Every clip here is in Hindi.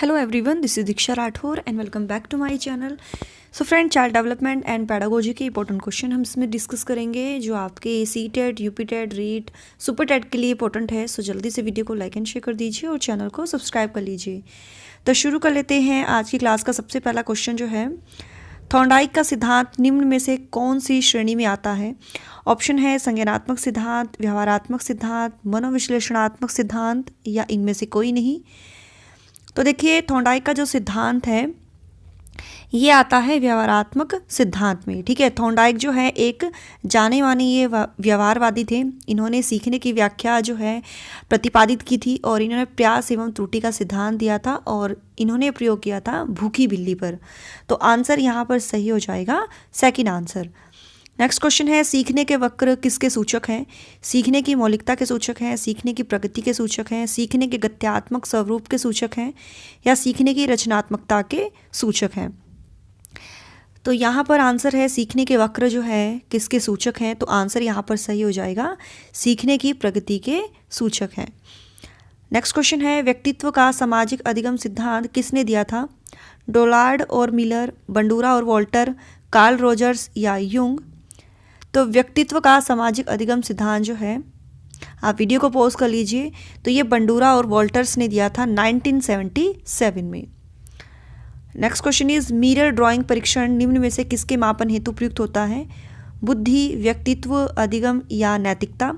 Hello everyone, this is Diksha Rathore and welcome back to my channel. So friend, child development and pedagogy के इंपॉर्टेंट क्वेश्चन हम इसमें डिस्कस करेंगे जो आपके CTET, UP TET, REET, super TET के लिए इंपॉर्टेंट है. सो जल्दी से वीडियो को लाइक एंड शेयर कर दीजिए और चैनल को सब्सक्राइब कर लीजिए. तो शुरू कर लेते हैं. आज की क्लास का सबसे पहला क्वेश्चन जो है, थॉर्नडाइक का सिद्धांत निम्न में से कौन सी श्रेणी में आता है? ऑप्शन है संज्ञानात्मक सिद्धांत, व्यवहारात्मक सिद्धांत, मनोविश्लेषणात्मक सिद्धांत या इनमें से कोई नहीं. तो देखिए, थॉर्नडाइक का जो सिद्धांत है ये आता है व्यवहारात्मक सिद्धांत में. ठीक है, थॉर्नडाइक जो है एक जाने माने ये व्यवहारवादी थे. इन्होंने सीखने की व्याख्या जो है प्रतिपादित की थी और इन्होंने प्रयास एवं त्रुटि का सिद्धांत दिया था और इन्होंने प्रयोग किया था भूखी बिल्ली पर. तो आंसर यहाँ पर सही हो जाएगा सेकंड आंसर. नेक्स्ट क्वेश्चन है, सीखने के वक्र किसके सूचक हैं? सीखने की मौलिकता के सूचक हैं, सीखने की प्रगति के सूचक हैं, सीखने के गत्यात्मक स्वरूप के सूचक हैं या सीखने की रचनात्मकता के सूचक हैं? तो यहाँ पर आंसर है सीखने के वक्र जो है किसके सूचक हैं. तो आंसर यहाँ पर सही हो जाएगा सीखने की प्रगति के सूचक हैं. नेक्स्ट क्वेश्चन है, व्यक्तित्व का सामाजिक अधिगम सिद्धांत किसने दिया था? डोलार्ड और मिलर, बंडूरा और वॉल्टर, कार्ल रोजर्स या यूंग? तो व्यक्तित्व का सामाजिक अधिगम सिद्धांत जो है, आप वीडियो को पॉज कर लीजिए, तो ये बंडूरा और वॉल्टर्स ने दिया था 1977 में. Next question is, mirror drawing परीक्षण निम्न में से किसके मापन हेतु प्रयुक्त होता है? बुद्धि, व्यक्तित्व, अधिगम या नैतिकता?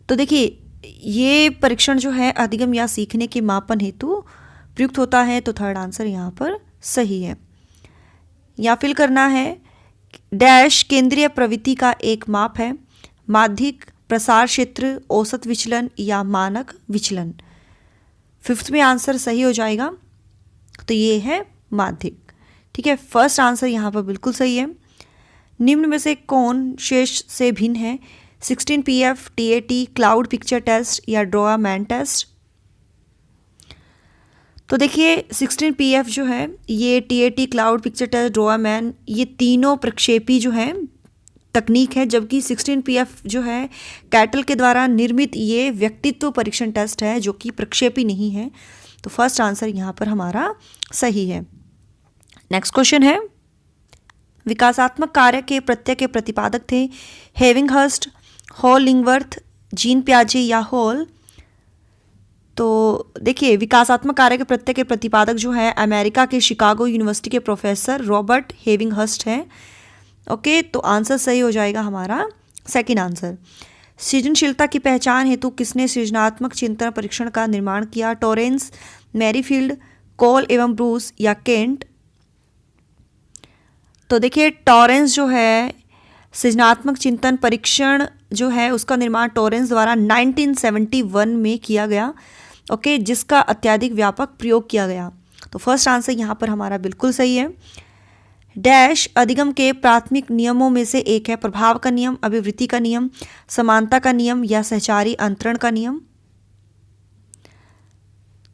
तो देखिए, ये परीक्षण जो है अधिगम या सीखने के मापन हेतु प्रयुक्त होता है. तो थर्ड आंसर यहाँ पर सही है. या फिल करना है, डैश केंद्रीय प्रवृत्ति का एक माप है? माध्यिक, प्रसार क्षेत्र, औसत विचलन या मानक विचलन? फिफ्थ में आंसर सही हो जाएगा. तो ये है माध्यिक. ठीक है, फर्स्ट आंसर यहाँ पर बिल्कुल सही है. निम्न में से कौन शेष से भिन्न है? 16 PF, TAT, cloud picture test या ड्रॉ मैन टेस्ट? तो देखिए, 16 PF जो है ये TAT, cloud picture test, draw man, ये तीनों प्रक्षेपी जो है तकनीक है, जबकि 16 PF जो है कैटल के द्वारा निर्मित ये व्यक्तित्व परीक्षण टेस्ट है जो कि प्रक्षेपी नहीं है. तो फर्स्ट आंसर यहाँ पर हमारा सही है. नेक्स्ट क्वेश्चन है, विकासात्मक कार्य के प्रत्यय के प्रतिपादक थे हेविंगहर्स्ट, हॉल-लिंगवर्थ, जीन पियाजे या हॉल? तो देखिए, विकासात्मक कार्य के प्रत्यय के प्रतिपादक जो है अमेरिका के शिकागो यूनिवर्सिटी के प्रोफेसर रॉबर्ट हेविंगहर्स्ट हैं. ओके, तो आंसर सही हो जाएगा हमारा सेकंड आंसर. सृजनशीलता की पहचान हेतु किसने सृजनात्मक चिंतन परीक्षण का निर्माण किया? टॉरेंस, मैरीफील्ड, कोल एवं ब्रूस या केंट? तो देखिए, टॉरेंस जो है सृजनात्मक चिंतन परीक्षण जो है उसका निर्माण टॉरेंस द्वारा 1971 में किया गया. ओके, जिसका अत्यधिक व्यापक प्रयोग किया गया. तो फर्स्ट आंसर यहाँ पर हमारा बिल्कुल सही है. डैश अधिगम के प्राथमिक नियमों में से एक है? प्रभाव का नियम, अभिवृत्ति का नियम, समानता का नियम या सहचारी अंतरण का नियम?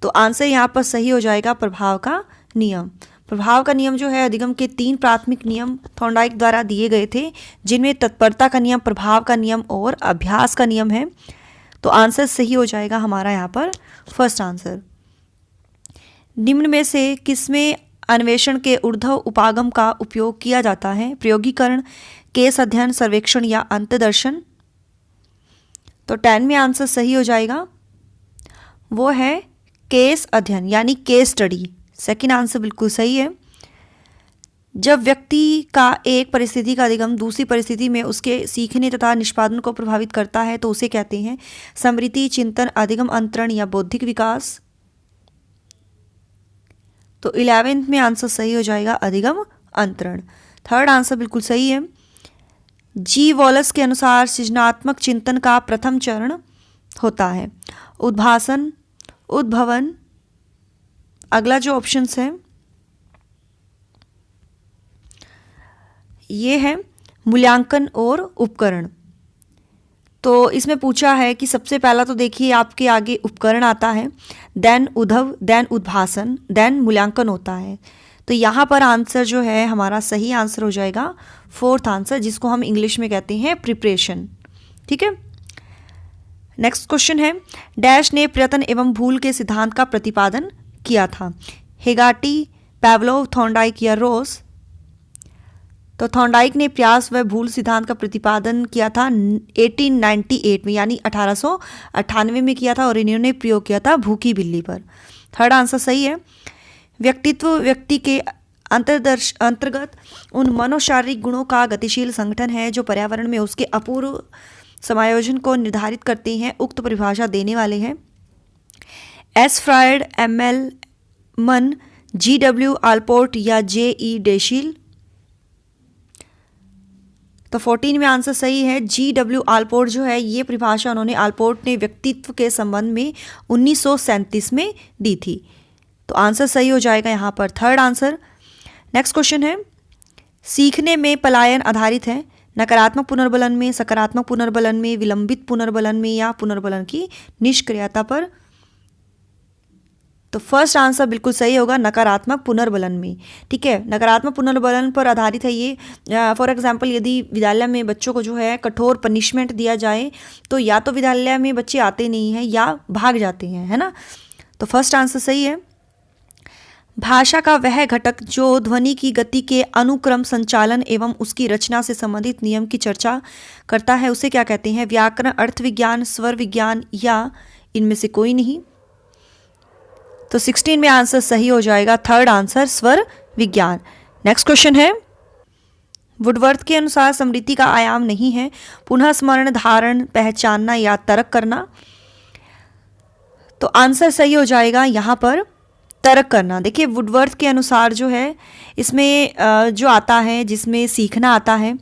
तो आंसर यहाँ पर सही हो जाएगा प्रभाव का नियम. प्रभाव का नियम जो है अधिगम के 3 प्राथमिक नियम थॉर्नडाइक द्वारा दिए गए थे, जिनमें तत्परता का नियम, प्रभाव का नियम और अभ्यास का नियम है. तो आंसर सही हो जाएगा हमारा यहाँ पर फर्स्ट आंसर. निम्न में से किसमें अन्वेषण के ऊर्ध्व उपागम का उपयोग किया जाता है? प्रयोगीकरण, केस अध्ययन, सर्वेक्षण या अंतदर्शन? तो 10 में आंसर सही हो जाएगा, वो है केस अध्ययन यानी केस स्टडी. सेकंड आंसर बिल्कुल सही है. जब व्यक्ति का एक परिस्थिति का अधिगम दूसरी परिस्थिति में उसके सीखने तथा निष्पादन को प्रभावित करता है तो उसे कहते हैं स्मृति, चिंतन, अधिगम, अंतरण या बौद्धिक विकास? तो 11th में आंसर सही हो जाएगा अधिगम अंतरण. थर्ड आंसर बिल्कुल सही है. जी वॉलस के अनुसार सृजनात्मक चिंतन का प्रथम चरण होता है उद्भासन, उद्भवन. अगला जो ऑप्शंस है ये है मूल्यांकन और उपकरण. तो इसमें पूछा है कि सबसे पहला तो देखिए आपके आगे उपकरण आता है, देन उद्धव, देन उद्भासन, देन मूल्यांकन होता है. तो यहाँ पर आंसर जो है हमारा सही आंसर हो जाएगा फोर्थ आंसर, जिसको हम इंग्लिश में कहते हैं प्रिपरेशन. ठीक है. नेक्स्ट क्वेश्चन है, डैश ने प्रयत्न एवं भूल के सिद्धांत का प्रतिपादन किया था? हेगाटी, पैवलोव, थॉर्नडाइक या रोस? तो थॉर्नडाइक ने प्रयास व भूल सिद्धांत का प्रतिपादन किया था 1898 में, यानी 1898 में किया था, और इन्होंने प्रयोग किया था भूखी बिल्ली पर। थर्ड आंसर सही है। व्यक्तित्व व्यक्ति के अंतर्गत उन मनोशारीरिक गुणों का गतिशील संगठन है जो पर्यावरण में उसके अपूर्व समायोजन को निर्धारित करते हैं। उक्त परिभाषा देने वाले हैं एस फ्रायड, एम.एल. मन, जी.डब्ल्यू. आलपोर्ट या जे.ई. डेशील? तो 14 में आंसर सही है। जी.डब्ल्यू. आलपोर्ट जो है, ये परिभाषा उन्होंने आलपोर्ट ने व्यक्तित्व के संबंध में 1937 में दी थी। तो आंसर सही हो जाएगा यहाँ पर थर्ड आंसर। नेक्स्ट क्वेश्चन है, सीखने में पलायन आधारित है, नकारात्मक पुनर्बलन में, सकारात्मक पुनर्बलन में, विलंबित पुनर्बलन में या पुनर्बलन की निष्क्रियता पर? तो फर्स्ट आंसर बिल्कुल सही होगा, नकारात्मक पुनर्बलन में। ठीक है, नकारात्मक पुनर्बलन पर आधारित है ये। फॉर एग्जांपल, यदि विद्यालय में बच्चों को जो है कठोर पनिशमेंट दिया जाए तो या तो विद्यालय में बच्चे आते नहीं हैं या भाग जाते हैं, है ना। तो फर्स्ट आंसर सही है। भाषा का वह घटक जो ध्वनि की गति के अनुक्रम संचालन एवं उसकी रचना से संबंधित नियम की चर्चा करता है, उसे क्या कहते हैं? व्याकरण, अर्थ विज्ञान, स्वर विज्ञान या इनमें से कोई नहीं? तो 16 में आंसर सही हो जाएगा थर्ड आंसर, स्वर विज्ञान। नेक्स्ट क्वेश्चन है, वुडवर्थ के अनुसार स्मृति का आयाम नहीं है पुनः स्मरण, धारण, पहचानना या तर्क करना। तो आंसर सही हो जाएगा यहाँ पर तर्क करना। देखिए, वुडवर्थ के अनुसार जो है इसमें जो आता है, जिसमें सीखना आता है,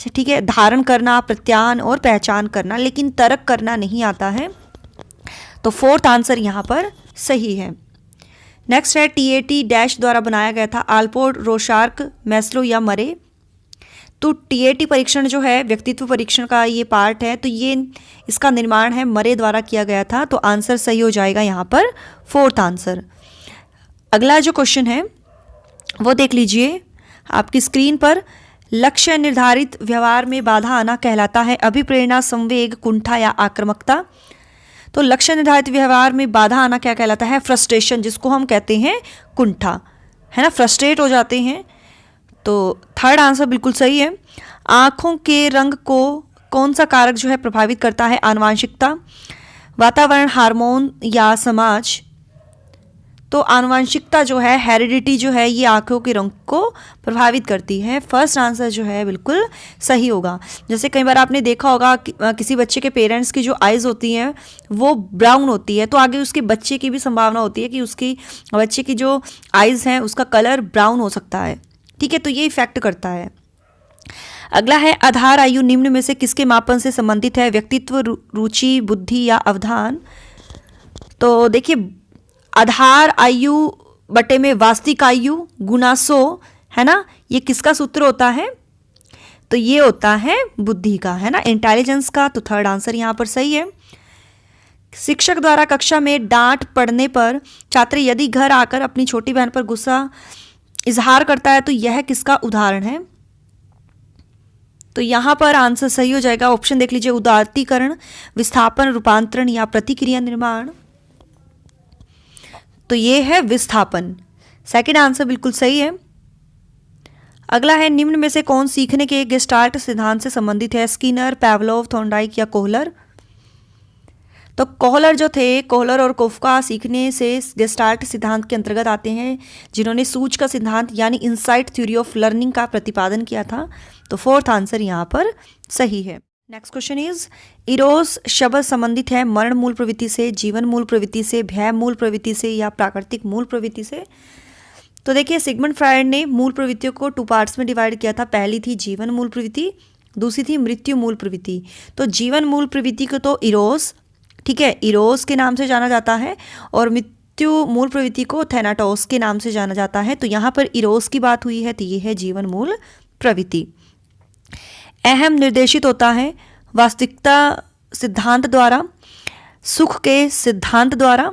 ठीक है, धारण करना, प्रत्यायन और पहचान करना, लेकिन तर्क करना नहीं आता है। तो फोर्थ आंसर यहाँ पर सही है। नेक्स्ट है, टीएटी डैश द्वारा बनाया गया था, आलपोर्ट, रोशार्क, मैस्लो या मरे? तो टीएटी परीक्षण जो है व्यक्तित्व परीक्षण का ये पार्ट है, तो ये इसका निर्माण है मरे द्वारा किया गया था। तो आंसर सही हो जाएगा यहाँ पर फोर्थ आंसर। अगला जो क्वेश्चन है वो देख लीजिए आपकी स्क्रीन पर। लक्ष्य निर्धारित व्यवहार में बाधा आना कहलाता है अभिप्रेरणा, संवेग, कुंठा या आक्रामकता? तो लक्ष्य निर्धारित व्यवहार में बाधा आना क्या कहलाता है? फ्रस्ट्रेशन, जिसको हम कहते हैं कुंठा, है ना, फ्रस्ट्रेट हो जाते हैं। तो थर्ड आंसर बिल्कुल सही है। आँखों के रंग को कौन सा कारक जो है प्रभावित करता है? आनुवांशिकता, वातावरण, हार्मोन या समाज? तो आनुवांशिकता जो है, हेरिडिटी जो है, ये आंखों के रंग को प्रभावित करती है। फर्स्ट आंसर जो है बिल्कुल सही होगा। जैसे कई बार आपने देखा होगा किसी बच्चे के पेरेंट्स की जो आइज़ होती हैं वो ब्राउन होती है, तो आगे उसके बच्चे की भी संभावना होती है कि उसकी बच्चे की जो आइज़ हैं उसका कलर ब्राउन हो सकता है। ठीक है, तो ये इफेक्ट करता है। अगला है, आधार आयु निम्न में से किसके मापन से संबंधित है? व्यक्तित्व, रुचि, बुद्धि या अवधान? तो देखिए, आधार आयु बटे में वास्तविक आयु गुना 100, है ना, ये किसका सूत्र होता है? तो ये होता है बुद्धि का, है ना, इंटेलिजेंस का। तो थर्ड आंसर यहाँ पर सही है। शिक्षक द्वारा कक्षा में डांट पड़ने पर छात्र यदि घर आकर अपनी छोटी बहन पर गुस्सा इजहार करता है तो यह किसका उदाहरण है? तो यहाँ पर आंसर सही हो जाएगा, ऑप्शन देख लीजिए, उदात्तीकरण, विस्थापन, रूपांतरण या प्रतिक्रिया निर्माण? तो ये है विस्थापन। सेकंड आंसर बिल्कुल सही है। अगला है, निम्न में से कौन सीखने के गेस्टाल्ट सिद्धांत से संबंधित है? स्किनर, पैवलोव, थॉर्नडाइक या कोहलर? तो कोहलर जो थे, कोहलर और कोफ्का सीखने से गेस्टाल्ट सिद्धांत के अंतर्गत आते हैं, जिन्होंने सूच का सिद्धांत यानी इनसाइट थ्योरी ऑफ लर्निंग का प्रतिपादन किया था। तो फोर्थ आंसर यहाँ पर सही है। नेक्स्ट क्वेश्चन इज, इरोस शब्द संबंधित है मरण मूल प्रवृत्ति से, जीवन मूल प्रवृत्ति से, भय मूल प्रवृत्ति से या प्राकृतिक मूल प्रवृत्ति से? तो देखिए, सिगमंड फ्रायड ने मूल प्रवृत्तियों को 2 पार्ट्स में डिवाइड किया था। पहली थी जीवन मूल प्रवृत्ति, दूसरी थी मृत्यु मूल प्रवृत्ति। तो जीवन मूल प्रवृत्ति को तो इरोस, ठीक है, इरोस के नाम से जाना जाता है, और मृत्यु मूल प्रवृत्ति को थैनाटोस के नाम से जाना जाता है। तो यहाँ पर इरोस की बात हुई है, तो ये है जीवन मूल प्रवृत्ति। अहम निर्देशित होता है वास्तविकता सिद्धांत द्वारा, सुख के सिद्धांत द्वारा।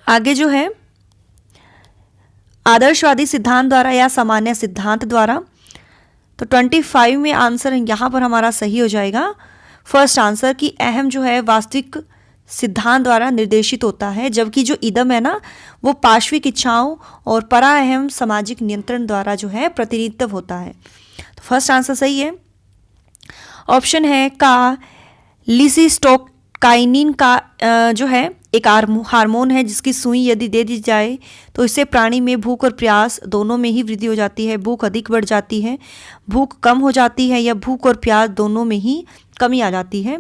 आगे जो है, आदर्शवादी सिद्धांत द्वारा या सामान्य सिद्धांत द्वारा। तो 25 में आंसर यहाँ पर हमारा सही हो जाएगा फर्स्ट आंसर, कि अहम जो है वास्तविक सिद्धांत द्वारा निर्देशित होता है, जबकि जो इदम है ना वो पार्श्विक इच्छाओं और पराअहम सामाजिक नियंत्रण द्वारा जो है प्रतिनिधित्व होता है। तो फर्स्ट आंसर सही है। ऑप्शन है का, लिसिस्टोकाइनिन का जो है एक हार्मोन है जिसकी सुई यदि दे दी जाए तो इससे प्राणी में भूख और प्यास दोनों में ही वृद्धि हो जाती है, भूख अधिक बढ़ जाती है, भूख कम हो जाती है, या भूख और प्यास दोनों में ही कमी आ जाती है।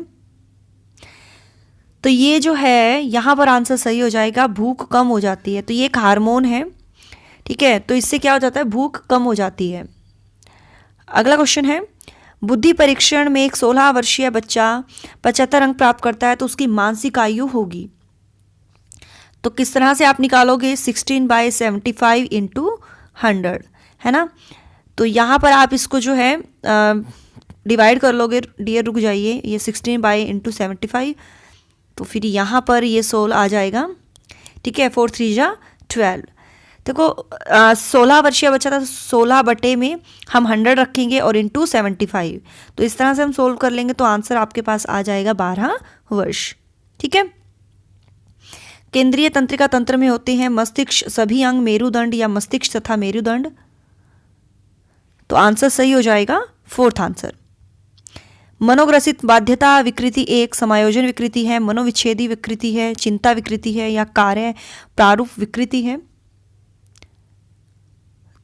तो ये जो है यहाँ पर आंसर सही हो जाएगा, भूख कम हो जाती है। तो ये एक हार्मोन है, ठीक है, तो इससे क्या हो जाता है, भूख कम हो जाती है। अगला क्वेश्चन है, बुद्धि परीक्षण में एक 16 वर्षीय बच्चा 75 अंक प्राप्त करता है तो उसकी मानसिक आयु होगी। तो किस तरह से आप निकालोगे, 16/75 × 100, है ना। तो यहाँ पर आप इसको जो है डिवाइड कर लोगे, डियर रुक जाइए, ये 16/75, तो फिर यहाँ पर ये 16 आ जाएगा, ठीक है, 4 3 जा 12। देखो 16 वर्षीय बच्चा था, 16 बटे में हम 100 रखेंगे और इंटू 75, तो इस तरह से हम सोल्व कर लेंगे तो आंसर आपके पास आ जाएगा 12 वर्ष, ठीक है। केंद्रीय तंत्रिका तंत्र में होते हैं मस्तिष्क, सभी अंग, मेरुदंड या मस्तिष्क तथा मेरुदंड। तो आंसर सही हो जाएगा फोर्थ आंसर। मनोग्रसित बाध्यता विकृति एक समायोजन विकृति है, मनोविच्छेदी विकृति है, चिंता विकृति है, या कार्य प्रारूप विकृति है।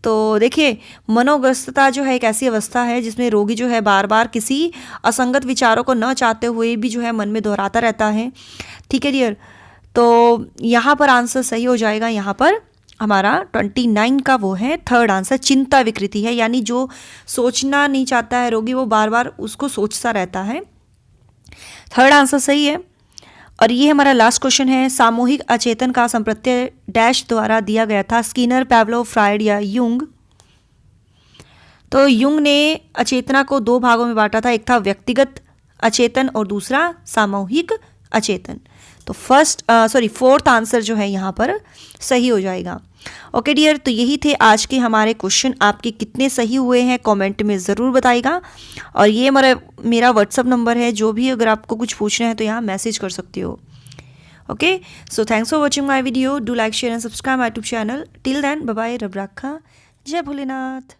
तो देखिए मनोग्रस्तता जो है एक ऐसी अवस्था है जिसमें रोगी जो है बार बार किसी असंगत विचारों को न चाहते हुए भी जो है मन में दोहराता रहता है, ठीक है डियर। तो यहाँ पर आंसर सही हो जाएगा, यहाँ पर हमारा 29 का वो है थर्ड आंसर, चिंता विकृति है, यानी जो सोचना नहीं चाहता है रोगी वो बार बार उसको सोचता रहता है। थर्ड आंसर सही है। और ये हमारा लास्ट क्वेश्चन है, सामूहिक अचेतन का संप्रत्यय डैश द्वारा दिया गया था, स्किनर, पैवलोव, फ्रायड या युंग। तो युंग ने अचेतना को 2 भागों में बांटा था, एक था व्यक्तिगत अचेतन और दूसरा सामूहिक अचेतन। तो फोर्थ आंसर जो है यहाँ पर सही हो जाएगा। ओके डियर, तो यही थे आज के हमारे क्वेश्चन। आपके कितने सही हुए हैं कमेंट में ज़रूर बताइएगा। और ये मेरा व्हाट्सअप नंबर है, जो भी अगर आपको कुछ पूछना है तो यहाँ मैसेज कर सकते हो। Okay, so thanks for watching my video, do like share and subscribe my YouTube channel. Till then bye bye, रब राखा, जय भोलेनाथ।